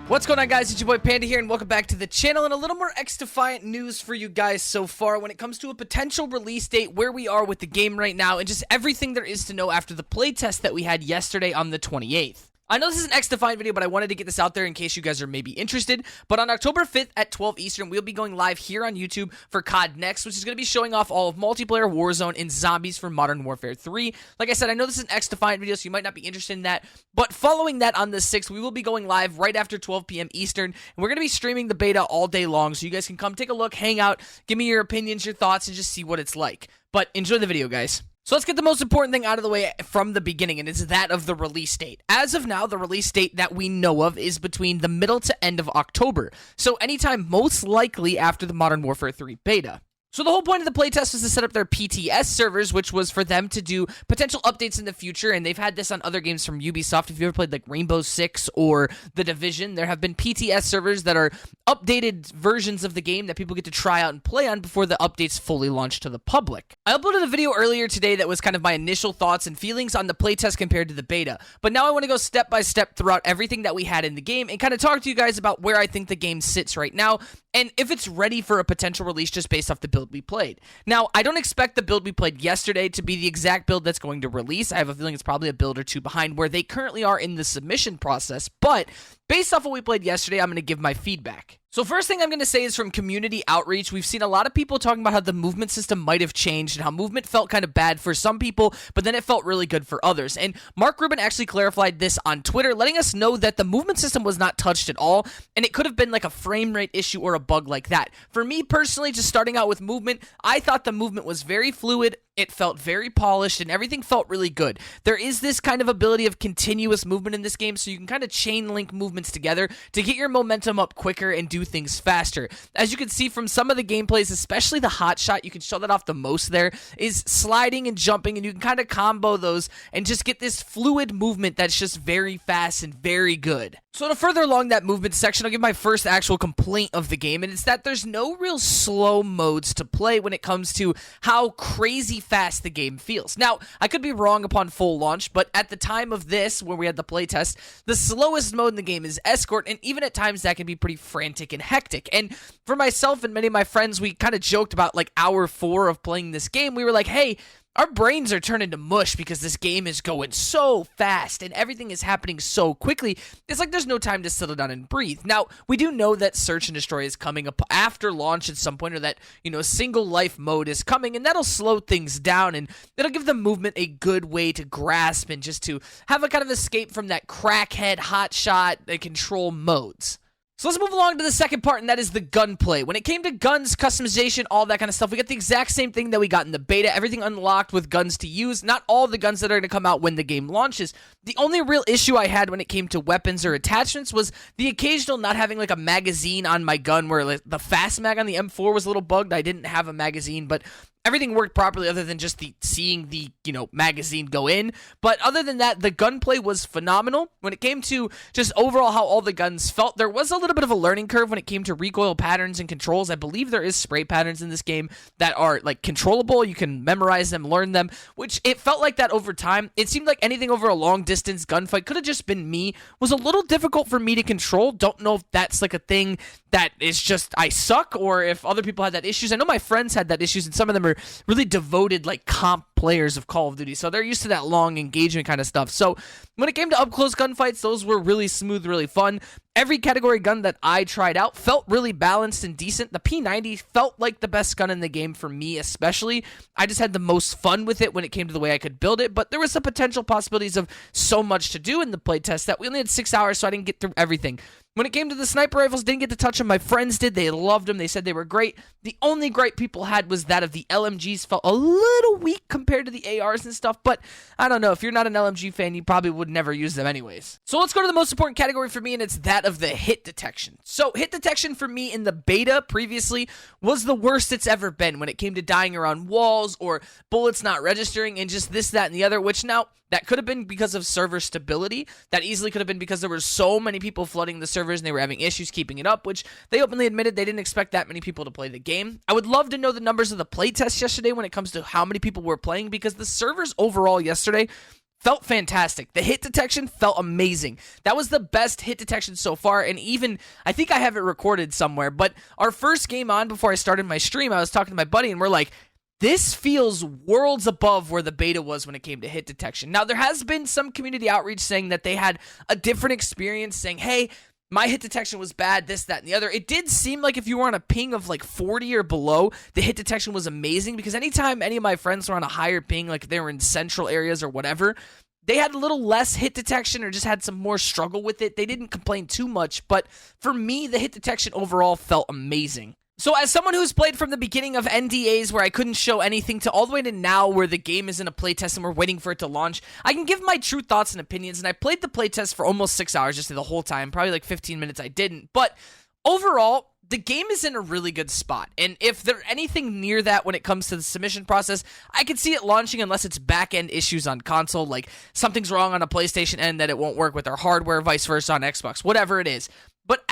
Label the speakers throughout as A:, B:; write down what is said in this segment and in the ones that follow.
A: What's going on, guys? It's your boy Panda here, and welcome back to the channel, and a little more XDefiant news for you guys so far when it comes to a potential release date, where we are with the game right now, and just everything there is to know after the playtest that we had yesterday on the 28th. I know this is an XDefiant video, but I wanted to get this out there in case you guys are maybe interested. But on October 5th at 12 Eastern, we'll be going live here on YouTube for COD Next, which is going to be showing off all of multiplayer, Warzone, and zombies for Modern Warfare 3. Like I said, I know this is an XDefiant video, so you might not be interested in that. But following that on the 6th, we will be going live right after 12 p.m. Eastern. And we're going to be streaming the beta all day long, so you guys can come take a look, hang out, give me your opinions, your thoughts, and just see what it's like. But enjoy the video, guys. So let's get the most important thing out of the way from the beginning, and it's that of the release date. As of now, the release date that we know of is between the middle to end of October, so anytime most likely after the Modern Warfare 3 beta. So the whole point of the playtest was to set up their PTS servers, which was for them to do potential updates in the future, and they've had this on other games from Ubisoft. If you ever played like Rainbow Six or The Division, there have been PTS servers that are updated versions of the game that people get to try out and play on before the updates fully launch to the public. I uploaded a video earlier today that was kind of my initial thoughts and feelings on the playtest compared to the beta, but now I want to go step by step throughout everything that we had in the game and kind of talk to you guys about where I think the game sits right now, and if it's ready for a potential release just based off the build we played. Now, I don't expect the build we played yesterday to be the exact build that's going to release. I have a feeling it's probably a build or two behind where they currently are in the submission process, but based off what we played yesterday, I'm going to give my feedback. So first thing I'm going to say is from community outreach. We've seen a lot of people talking about how the movement system might have changed and how movement felt kind of bad for some people, but then it felt really good for others. And Mark Rubin actually clarified this on Twitter, letting us know that the movement system was not touched at all, and it could have been like a frame rate issue or a bug like that. For me personally, just starting out with movement, I thought the movement was very fluid. It felt very polished, and everything felt really good. There is this kind of ability of continuous movement in this game, so you can kind of chain link movements together to get your momentum up quicker and do things faster. As you can see from some of the gameplays, especially the hot shot, you can show that off the most there, is sliding and jumping, and you can kind of combo those and just get this fluid movement that's just very fast and very good. So to further along that movement section, I'll give my first actual complaint of the game, and it's that there's no real slow modes to play when it comes to how crazy fast the game feels. Now, I could be wrong upon full launch, but at the time of this, where we had the playtest, the slowest mode in the game is Escort, and even at times that can be pretty frantic and hectic. And for myself and many of my friends, we kind of joked about like hour 4 of playing this game. We were like, hey, our brains are turning to mush because this game is going so fast and everything is happening so quickly. It's like there's no time to settle down and breathe. Now, we do know that Search and Destroy is coming up after launch at some point, or that, single life mode is coming, and that'll slow things down, and it'll give the movement a good way to grasp and just to have a kind of escape from that crackhead, hotshot, control modes. So let's move along to the second part, and that is the gunplay. When it came to guns, customization, all that kind of stuff, we got the exact same thing that we got in the beta. Everything unlocked with guns to use. Not all the guns that are going to come out when the game launches. The only real issue I had when it came to weapons or attachments was the occasional not having like a magazine on my gun, where like, the fast mag on the M4 was a little bugged. I didn't have a magazine, but everything worked properly other than just seeing the magazine go in. But other than that, the gunplay was phenomenal. When it came to just overall how all the guns felt, there was a little bit of a learning curve when it came to recoil patterns and controls. I believe there is spray patterns in this game that are like controllable. You can memorize them, learn them, which it felt like that over time. It seemed like anything over a long distance gunfight could have just been me. Was a little difficult for me to control. Don't know if that's like a thing that is just I suck, or if other people had that issues. I know my friends had that issues, and some of them are really devoted like comp players of Call of Duty, so they're used to that long engagement kind of stuff. So when it came to up close gunfights, those were really smooth, really fun. Every category gun that I tried out felt really balanced and decent. The P90 felt like the best gun in the game for me, especially. I just had the most fun with it when it came to the way I could build it, but there was some potential possibilities of so much to do in the playtest that we only had 6 hours, so I didn't get through everything. When it came to the sniper rifles, didn't get to touch them. My friends did. They loved them. They said they were great. The only gripe people had was that of the LMGs felt a little weak compared to the ARs and stuff, but I don't know. If you're not an LMG fan, you probably would never use them anyways. So let's go to the most important category for me, and it's that of the hit detection. So hit detection for me in the beta previously was the worst it's ever been when it came to dying around walls or bullets not registering and just this, that, and the other, which now that could have been because of server stability. That easily could have been because there were so many people flooding the servers and they were having issues keeping it up, which they openly admitted they didn't expect that many people to play the game. I would love to know the numbers of the playtest yesterday when it comes to how many people were playing, because the servers overall yesterday felt fantastic. The hit detection felt amazing. That was the best hit detection so far, and even, I think I have it recorded somewhere, but our first game on before I started my stream, I was talking to my buddy, and we're like, this feels worlds above where the beta was when it came to hit detection. Now, there has been some community outreach saying that they had a different experience, saying, hey, my hit detection was bad, this, that, and the other. It did seem like if you were on a ping of like 40 or below, the hit detection was amazing, because anytime any of my friends were on a higher ping, like they were in central areas or whatever, they had a little less hit detection or just had some more struggle with it. They didn't complain too much, but for me, the hit detection overall felt amazing. So as someone who's played from the beginning of NDAs where I couldn't show anything to all the way to now where the game is in a playtest and we're waiting for it to launch, I can give my true thoughts and opinions, and I played the playtest for almost 6 hours just the whole time, probably like 15 minutes I didn't, but overall, the game is in a really good spot, and if there's anything near that when it comes to the submission process, I could see it launching unless it's back-end issues on console, like something's wrong on a PlayStation end that it won't work with our hardware, vice versa on Xbox, whatever it is. But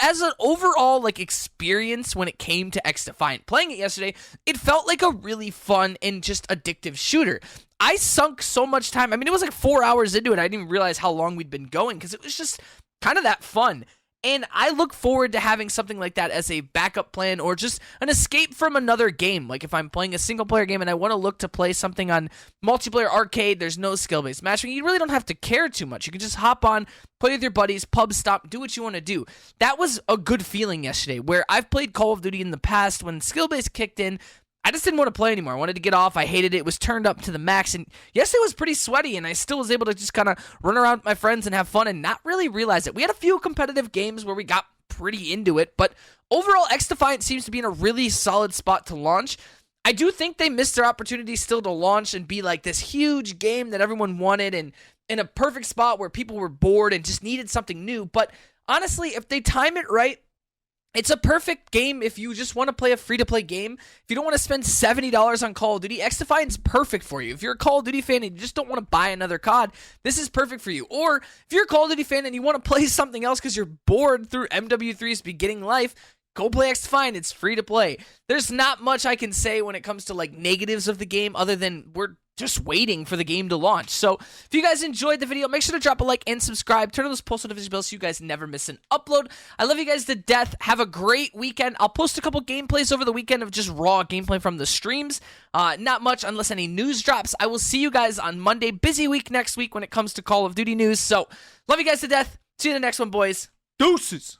A: as an overall like experience when it came to XDefiant, playing it yesterday, it felt like a really fun and just addictive shooter. I sunk so much time. I mean, it was like 4 hours into it. I didn't even realize how long we'd been going because it was just kind of that fun. And I look forward to having something like that as a backup plan or just an escape from another game. Like if I'm playing a single-player game and I want to look to play something on multiplayer arcade, there's no skill-based matchmaking. You really don't have to care too much. You can just hop on, play with your buddies, pub stop, do what you want to do. That was a good feeling yesterday, where I've played Call of Duty in the past when skill-based kicked in. I just didn't want to play anymore. I wanted to get off. I hated it. It was turned up to the max. And yesterday was pretty sweaty, and I still was able to just kind of run around with my friends and have fun and not really realize it. We had a few competitive games where we got pretty into it, but overall, XDefiant seems to be in a really solid spot to launch. I do think they missed their opportunity still to launch and be like this huge game that everyone wanted and in a perfect spot where people were bored and just needed something new. But honestly, if they time it right, it's a perfect game if you just want to play a free-to-play game. If you don't want to spend $70 on Call of Duty, XDefiant's perfect for you. If you're a Call of Duty fan and you just don't want to buy another COD, this is perfect for you. Or if you're a Call of Duty fan and you want to play something else because you're bored through MW3's beginning life, go play XDefiant. It's free to play. There's not much I can say when it comes to like negatives of the game other than we're just waiting for the game to launch. So if you guys enjoyed the video, make sure to drop a like and subscribe. Turn on those post notification bells so you guys never miss an upload. I love you guys to death. Have a great weekend. I'll post a couple gameplays over the weekend of just raw gameplay from the streams. Not much unless any news drops. I will see you guys on Monday. Busy week next week when it comes to Call of Duty news. So love you guys to death. See you in the next one, boys. Deuces.